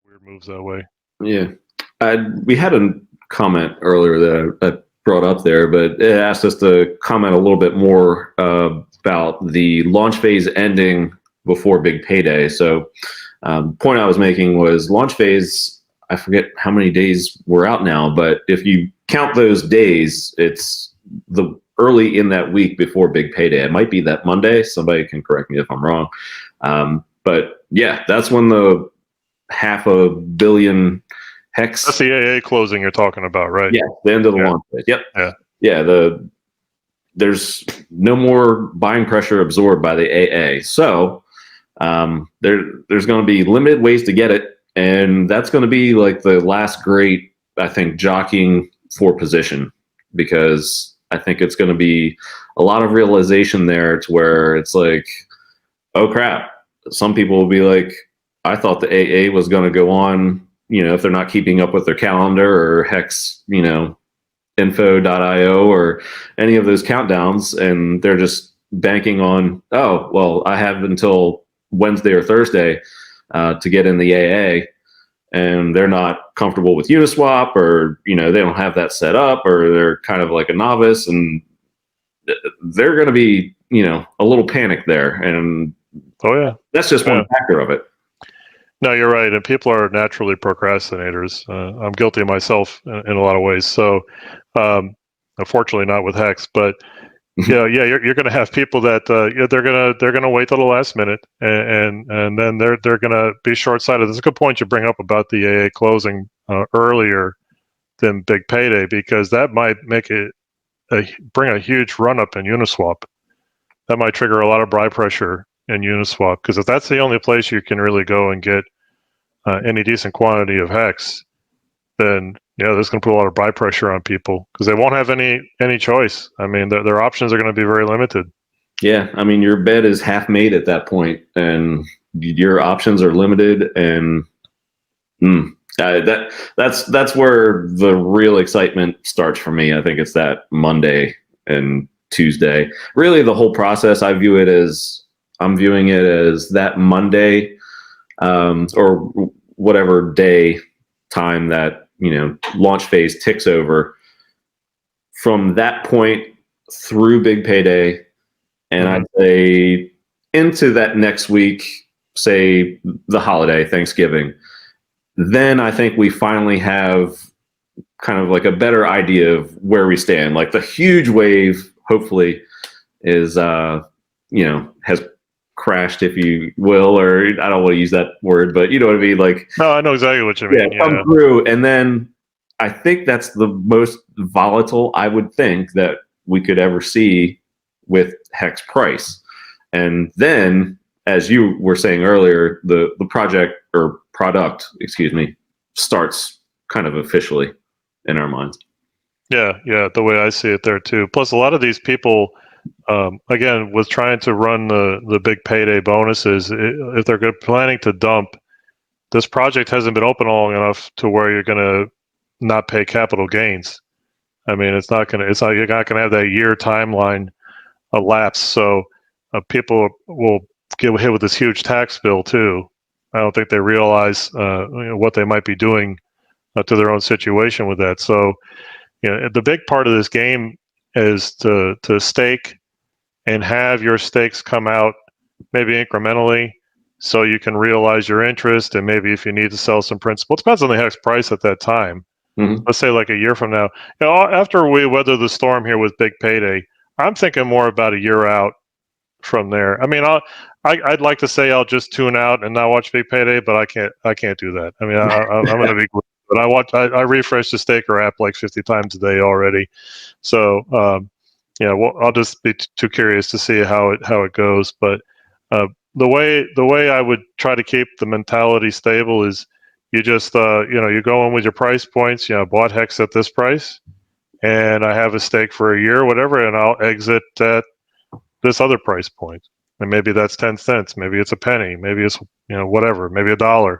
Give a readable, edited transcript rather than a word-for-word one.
weird moves that way. Yeah. We had a comment earlier that I brought up there, but it asked us to comment a little bit more about the launch phase ending before big payday. So, point I was making was launch phase. I forget how many days we're out now, but if you count those days, it's the early in that week before big payday. It might be that Monday. Somebody can correct me if I'm wrong. But yeah, that's when the $500 million hex. That's the AA closing you're talking about, right? Yeah, the end of the launch phase. Yep. Yeah. There's no more buying pressure absorbed by the AA. So there's going to be limited ways to get it, and that's going to be like the last great, I think, jockeying for position, because I think it's going to be a lot of realization there to where it's like, oh crap. Some people will be like, I thought the AA was going to go on, if they're not keeping up with their calendar or Hex, info.io or any of those countdowns, and they're just banking on, oh, well, I have until Wednesday or Thursday to get in the AA, and they're not comfortable with Uniswap, or, they don't have that set up, or they're kind of like a novice, and they're going to be, a little panic there. And that's just one factor of it. No, you're right. And people are naturally procrastinators. I'm guilty of myself in a lot of ways. So, unfortunately, not with Hex, but you're going to have people that they're going to wait till the last minute, and then they're going to be short sighted. There's a good point you bring up about the AA closing earlier than big payday, because that might make it bring a huge run up in Uniswap. That might trigger a lot of buy pressure in Uniswap, because if that's the only place you can really go and get any decent quantity of Hex, then that's going to put a lot of buy pressure on people, because they won't have any choice. I mean, their options are going to be very limited. Yeah, I mean, your bet is half made at that point, and your options are limited, and that's where the real excitement starts for me. I think it's that Monday and Tuesday. Really, the whole process, I'm viewing it as that Monday, or whatever day time that launch phase ticks over. From that point through big payday, and I'd say into that next week, say the holiday, Thanksgiving, then I think we finally have kind of like a better idea of where we stand. Like the huge wave, hopefully, is has crashed, if you will, or I don't want to use that word, but you know what I mean? Like, no, I know exactly what you mean. Come through, and then I think that's the most volatile, I would think, that we could ever see with Hex price. And then, as you were saying earlier, the product, starts kind of officially in our minds. Yeah, the way I see it there too. Plus, a lot of these people, again, with trying to run the big payday bonuses, if they're planning to dump, this project hasn't been open long enough to where you're going to not pay capital gains. I mean, you're not going to have that year timeline elapse. So people will get hit with this huge tax bill too. I don't think they realize what they might be doing to their own situation with that. So, the big part of this game is to stake and have your stakes come out maybe incrementally, so you can realize your interest, and maybe if you need to sell some principal, it depends on the Hex price at that time. Let's say like a year from now, after we weather the storm here with big payday, I'm thinking more about a year out from there. I mean, I'd like to say I'll just tune out and not watch big payday, but I can't do that. I mean, I'm going to be, but I refresh the Staker app like 50 times a day already. So, I'll just be too curious to see how it goes. But the way I would try to keep the mentality stable is you just you go in with your price points. Bought Hex at this price, and I have a stake for a year, whatever, and I'll exit at this other price point. And maybe that's 10 cents, maybe it's a penny, maybe it's whatever, maybe $1.